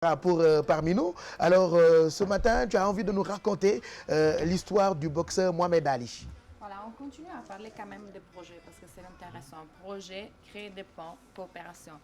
Parmi nous. Alors, ce matin, tu as envie de nous raconter l'histoire du boxeur Mohamed Ali. Voilà, on continue à parler quand même des projets parce que c'est intéressant. Projet, créer des ponts, coopération.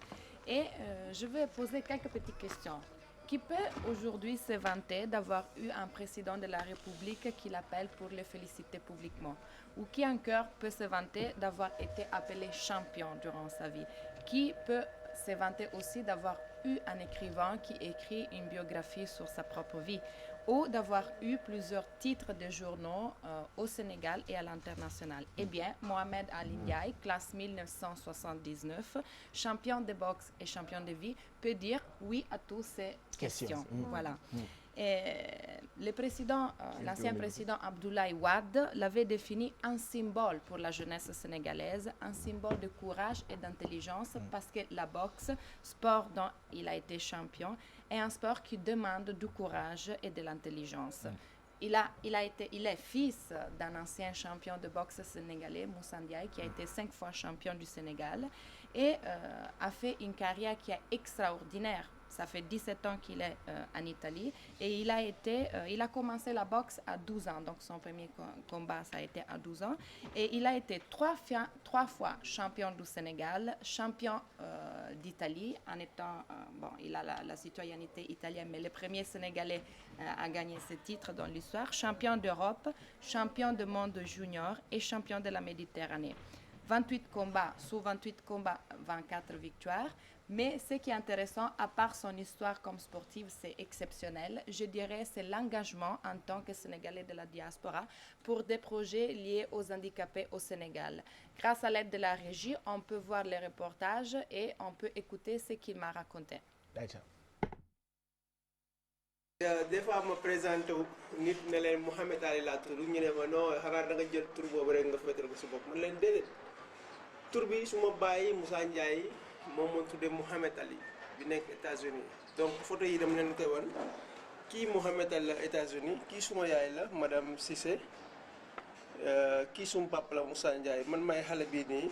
Et je vais poser quelques petites questions. Qui peut aujourd'hui se vanter d'avoir eu un président de la République qui l'appelle pour le féliciter publiquement? Ou qui encore peut se vanter d'avoir été appelé champion durant sa vie? Qui peut se vanter aussi d'avoir eu un écrivain qui écrit une biographie sur sa propre vie? Ou d'avoir eu plusieurs titres de journaux au Sénégal et à l'international? Eh bien, Mohamed Ali Ndiaye, classe 1979, champion de boxe et champion de vie, peut dire oui à toutes ces questions. Voilà. Et l'ancien président Abdoulaye Wade l'avait défini un symbole pour la jeunesse sénégalaise, un symbole de courage et d'intelligence parce que la boxe, sport dont il a été champion, est un sport qui demande du courage et de l'intelligence. Il est fils d'un ancien champion de boxe sénégalais, Moussa Ndiaye, qui a été 5 fois champion du Sénégal et a fait une carrière qui est extraordinaire. Ça fait 17 ans qu'il est en Italie et il a commencé la boxe à 12 ans. Donc son premier combat, ça a été à 12 ans. Et il a été 3 fois champion du Sénégal, champion d'Italie en étant, il a la citoyenneté italienne, mais le premier Sénégalais à gagner ce titre dans l'histoire, champion d'Europe, champion du monde junior et champion de la Méditerranée. 28 combats, sous 28 combats, 24 victoires. Mais ce qui est intéressant, à part son histoire comme sportive, c'est exceptionnel. Je dirais c'est l'engagement en tant que Sénégalais de la diaspora pour des projets liés aux handicapés au Sénégal. Grâce à l'aide de la régie, on peut voir les reportages et on peut écouter ce qu'il m'a raconté. Des fois ma présenté wu nit ne leen Mouhamed Ali laa tudd ñu ne ma non xanaa da nga jël tur boobu rek nga féetal ko si bopp man leen déedéet tur bi su ma bàyyi Moussa Ndiaye moom moo tuddee Mouhamed Ali bi nekk États-Unis donc photo yi dama leen koy wan kii Mouhamed Ali la États-Unis kii suma yaay la madame Cissé kii suma papa la Moussa Ndiaye man may xale bii nii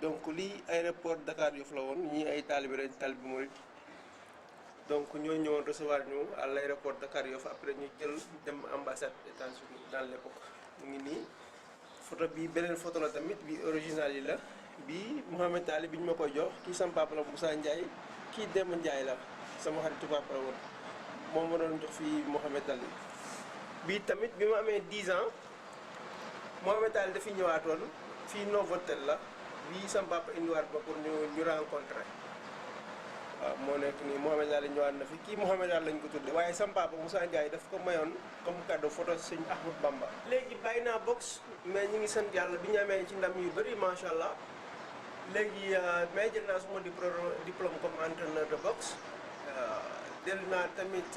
donc lii aéroport Dakar Yoff la woon ñii ay taalibe lañ taalibe murid donc ñoo ñëwoon recevoir ñu à l'aéroport Dakar Yoff après ñu jël dem ambassade États-Unis dans l'époque mu ngi nii photo bi beneen photo la tamit bi original yi la bii Mouhamed Ali bi ñu ma koy jox kii sama papa la Moussa Ndiaye kii Demba Ndiaye la sama xaritu papa la woon moom ma doon jox fii Mouhamed Ali bii tamit bi ma amee 10 ans Mouhamed Ali dafi ñëwaatoon fii Novotel la bii sama papa indiwaat ba pour ñu rencontrer waaw moo nekk nii Mouhamed Ali ñëwaat na fi kii Mouhamed Ali lañ ko tudde waaye sama papa Moussa Ndiaye daf ko mayoon comme cadeau photo sëñ Ahmad Bamba. léegi bàyyi naa boxe mais ñu ngi sant yàlla bi ñu amee ci ndam yu bëri macha allah léegi mais jël naa suma diplôme comme entraîneur de boxe dellu naa tamit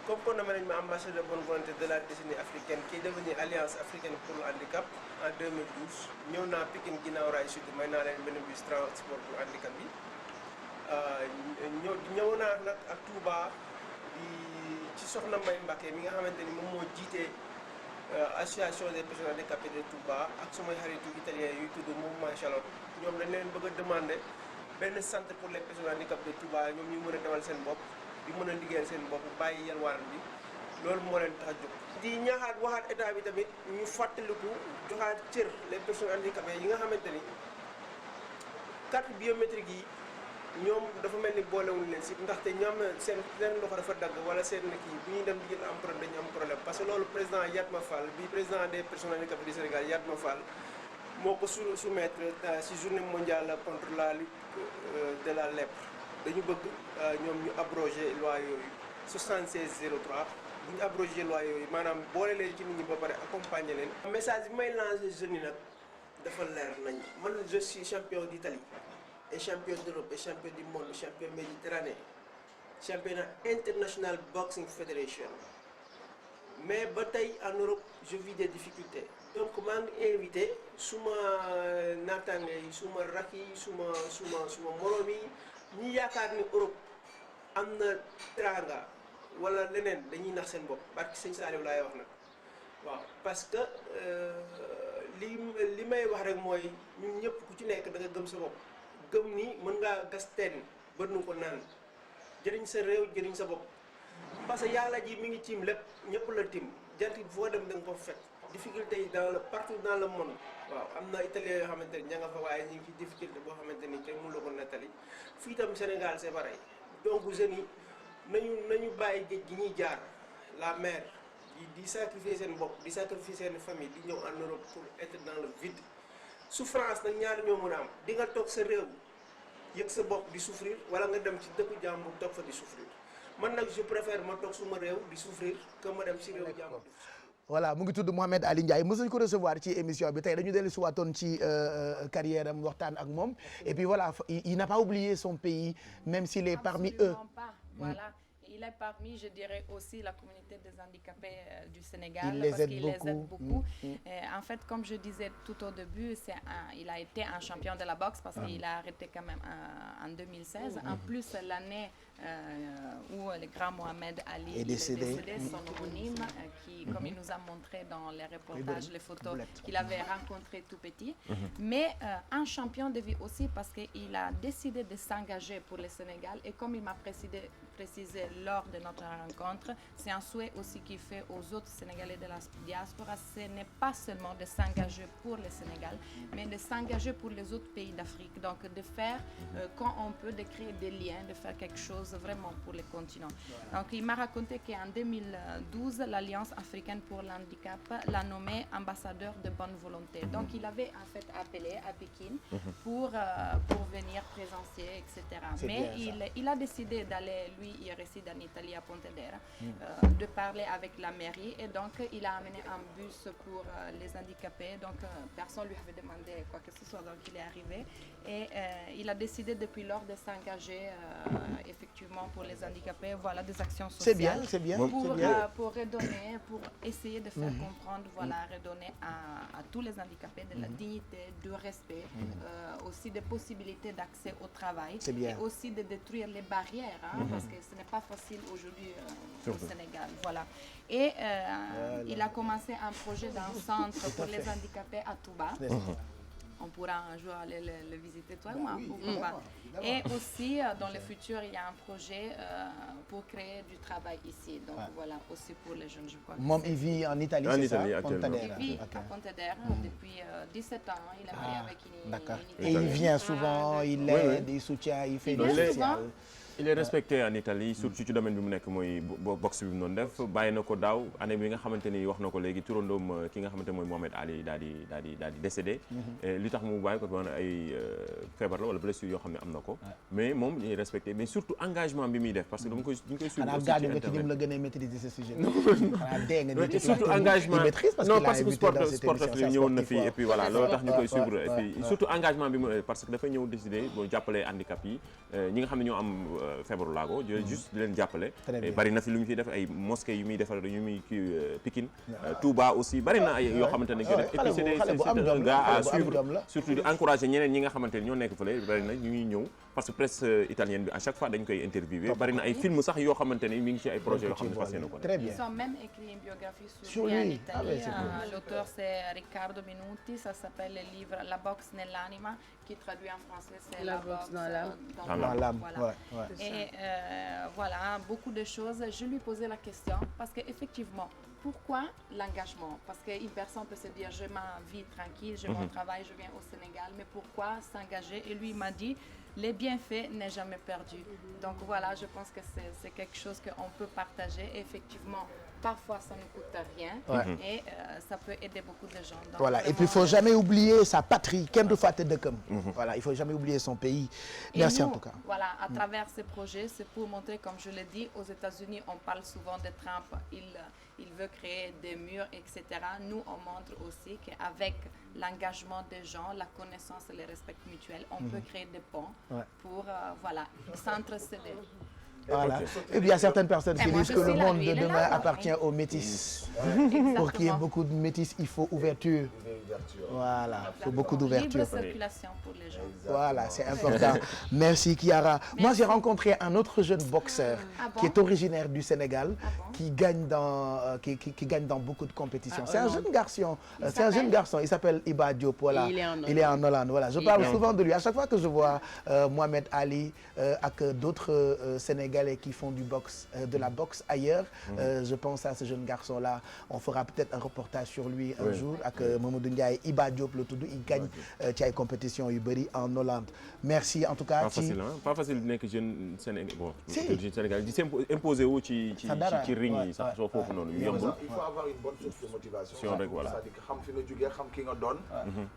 comme qu'on nommé nañ ma ambassadeur de bonne volonté de la décennie africaine qui est devenue Alliance africaine pour le handicap en 2012 ñëw naa Pikine ginnaaw raay sud may naa leen benn bus transport pour handicap bi. ñëw naa nag ak Touba di ci soxna Mbaye Mbacké mi nga xamante ni moom moo jiite association des personnes handicapées de Touba ak sumay xaritu italien yuy tudd mouvement Charlotte ñoom dañ leen bëgg a demander benn centre pour les personnes handicapées de Touba ñoom ñu mën a demal seen bopp di mën a liggéeyal seen bopp bàyyi yalwaan bi loolu moo leen tax a jóg. di ñaaxaat waxaat état bi tamit ñu fàttaliku joxaat cër les personnes handicapées yi nga xamante ni carte biométrique yi. ñoom dafa mel ni boolewuñu leen si ndaxte ñoom seen loxo dafa dagg wala seen kii bu ñuy dem di jël empreinte dañu am problème parce que loolu président Yatma Fall bi président des personnes handicapées du Sénégal Yatma Fall moo ko soumettre si journée mondiale contre la lutte de la lèpre dañu bëgg ñoom ñu abroger loi yooyu 7603 bu ñu abroger loi yooyu maanaam boole leen ci nit ñi ba pare accompagner leen. message bi may lancer jeunes yi nag dafa leer nañ man je suis champion d'Italie. Et champion d'Europe et champion du monde, champion méditerranéen, championnat international boxing federation. Mais bataille en Europe, je vis des difficultés. Donc maa ngi invité suma naataange yi suma rakk yi suma moroom yi ñi yaakaar ni Europe am na teraanga wala leneen dañuy nax seen bopp barki sëñ Saliou laay wax nag waaw parce que li may wax rek mooy ñun ñëpp ku ci nekk da nga gëm sa bopp. gëm ni mën ngaa gas teen bët nu ko naan jëriñ sa réew jëriñ sa bopp parce que yàlla ji mi ngi tiim lépp ñëpp la tiim jant bi foo dem da nga ko fekk difficulté yi partout dans le monde waaw am na italien yoo xamante ni ña nga fa waaye ñu ngi ci difficulté boo xamante ni kenn mënu la ko nettali fii tam Sénégal c'est pareil donc jeunes yi nañu bàyyi géej gi ñuy jaar la mer di sacrifier seen bopp di sacrifier seen famille di ñëw en Europe pour être dans le vide souffrance nag ñaar ñoo mën a am di nga toog sa réew yëg sa bopp di souffrir wala nga dem ci dëkku jàmbur toog fa di souffrir man nag je préfère ma toog suma réew di souffrir que ma dem ci réew jàmbur. voilà mu ngi tudd Mouhamed Ali Ndiaye mos nañu ko recevoir ci émission bi tey dañu dellu si waatoon ci carrière am waxtaan ak moom et puis voilà il n'a pas oublié son pays même s'il est parmi eux. Voilà. Il est parmi, je dirais, aussi la communauté des handicapés du Sénégal. Il les parce aide qu'il beaucoup. les aide beaucoup. En fait, comme je disais tout au début, il a été un champion de la boxe parce qu'il a arrêté quand même en 2016. En plus, l'année où le grand Mohamed Ali est décédé, son homonyme, qui, comme il nous a montré dans les reportages, les photos, qu'il avait rencontré tout petit. Mais un champion de vie aussi parce qu'il a décidé de s'engager pour le Sénégal. Et comme il m'a précisé lors de notre rencontre, c'est un souhait aussi qu'il fait aux autres Sénégalais de la diaspora. Ce n'est pas seulement de s'engager pour le Sénégal, mais de s'engager pour les autres pays d'Afrique. Donc de faire, quand on peut, de créer des liens, de faire quelque chose vraiment pour le continent. Donc il m'a raconté qu'en 2012, l'Alliance africaine pour l'handicap l'a nommé ambassadeur de bonne volonté. Donc il avait en fait appelé à Pékin pour venir présentier, etc. Mais il a décidé d'aller, lui, il réside en Italie à Pontedera, de parler avec la mairie et donc il a amené un bus pour les handicapés. Donc personne lui avait demandé quoi que ce soit, donc il est arrivé et il a décidé depuis lors de s'engager effectivement pour les handicapés. Voilà des actions sociales. C'est bien. Pour redonner, pour essayer de faire comprendre, voilà, redonner à tous les handicapés de la dignité, du respect, aussi des possibilités d'accès au travail et aussi de détruire les barrières, parce que ce n'est pas facile aujourd'hui au Sénégal. Voilà. Et il a commencé un projet d'un centre pour les handicapés à Touba. On pourra un jour aller le visiter, toi et moi. Et aussi, dans le futur, il y a un projet pour créer du travail ici. Donc voilà, aussi pour les jeunes, je crois. Moom, il vit en Italie, c'est ça? Il vit à Pontedera depuis 17 ans. Il est marié avec une D'accord. Italienne. Et il vient souvent, il aide, il soutient, il fait des sociales. Il est respecté en Italie surtout ci domaine bi mu nekk mooy boxe bi mu doon def bàyyi na ko daaw année bi nga xamante ni wax na ko léegi turandoom ki nga xamante mooy Mohamed Ali daal di décédé. li tax mu bàyyi ko maanaam ay feebar la wala blessure yoo xam ne am na ko. mais moom il est respecté mais surtout engagement bi muy def parce que dama koy ñu koy suivre aussi ci internet. xanaa gaañu nga ci la gën a maîtriser ce sujet. xanaa dee nga ni surtout engagement non parce que sportif li ñëwoon na fii et puis voilà loolu tax ñu koy suivre et puis surtout engagement bi mu parce que dafa ñëw décider boo jàppale handicap yi ñi nga xam ne ñoo am feebaru laago juste di leen jàppale bari na fi lu mu fiy def ay mosquée yu muy defar yu muy kii Pikine Touba aussi bari na ay yoo xamante ne et puis c'est un gars à suivre surtout di encourager ñeneen ñi nga xamante ne ñoo nekk fële bari na ñu ngi ñëw parce que presse italienne bi à chaque fois dañ koy interviewer bari na ay film sax yoo xamante ne mi ngi ci ay projets yoo xam ne fas yéene ko Ils ont même écrit une biographie sur lui en Italie. L'auteur c'est Riccardo Minuti, ça s'appelle le livre La boxe nell'anima, qui traduit en français c'est La boxe dans l'âme. Voilà. Et voilà, beaucoup de choses. Je lui posais la question parce qu'effectivement, pourquoi l'engagement? Parce qu'une personne peut se dire, j'ai ma vie tranquille, j'ai mon travail, je viens au Sénégal, mais pourquoi s'engager? Et lui m'a dit, les bienfaits n'est jamais perdu. Donc voilà, je pense que c'est quelque chose qu'on peut partager. Et effectivement, parfois ça ne coûte rien et ça peut aider beaucoup de gens. Donc, voilà, et puis il ne faut jamais oublier sa patrie. Voilà, il ne faut jamais oublier son pays. Merci en tout cas. Voilà, à travers ces projets, c'est pour montrer, comme je l'ai dit, aux États-Unis, on parle souvent de Trump, il veut créer des murs, etc. Nous, on montre aussi qu'avec l'engagement des gens, la connaissance et le respect mutuel, on peut créer des ponts pour voilà, s'entraider. Voilà. Et puis il y a certaines personnes qui disent que le monde de demain appartient aux métis. Pour qu'il y ait beaucoup de métis, il faut ouverture. Voilà, il faut beaucoup d'ouverture. Libre circulation pour les gens. Voilà, c'est important. Merci Kiara. Moi, j'ai rencontré un autre jeune boxeur qui est originaire du Sénégal, qui gagne dans beaucoup de compétitions. C'est un jeune garçon. Il s'appelle Iba Diop. Voilà. Il est en Hollande. Voilà. Je parle souvent de lui. À chaque fois que je vois Mohamed Ali avec d'autres Sénégalais qui font de la boxe ailleurs, je pense à ce jeune garçon-là. On fera peut-être un reportage sur lui un jour avec Mamadou Ndiaye. Iba Diop le tudd, il gagne ci ay compétitions yu bëri en Hollande. Merci en tout cas. Pas facile nekk jeune Sénégal bon. jeune Sénégal di s'imposer wu ci ring yi sax soo foofu noonu yombul. Il faut avoir une bonne source de motivation. Rek voilà. C'est-à-dire que xam fi nga jógee xam ki nga doon.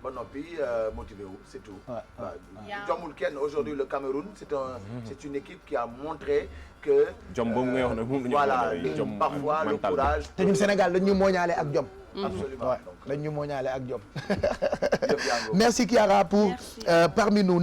ba noppi motivé wu c'est tout. Jommul kenn aujourd'hui le Cameroun c'est une équipe qui a montré que. jom boobu ngay wax nag moom voilà parfois le courage. te ñun Sénégal dañu mooñaale ak jom. Absolument. dañu mooñaale ak jom. Merci Kiara pour parmi nous.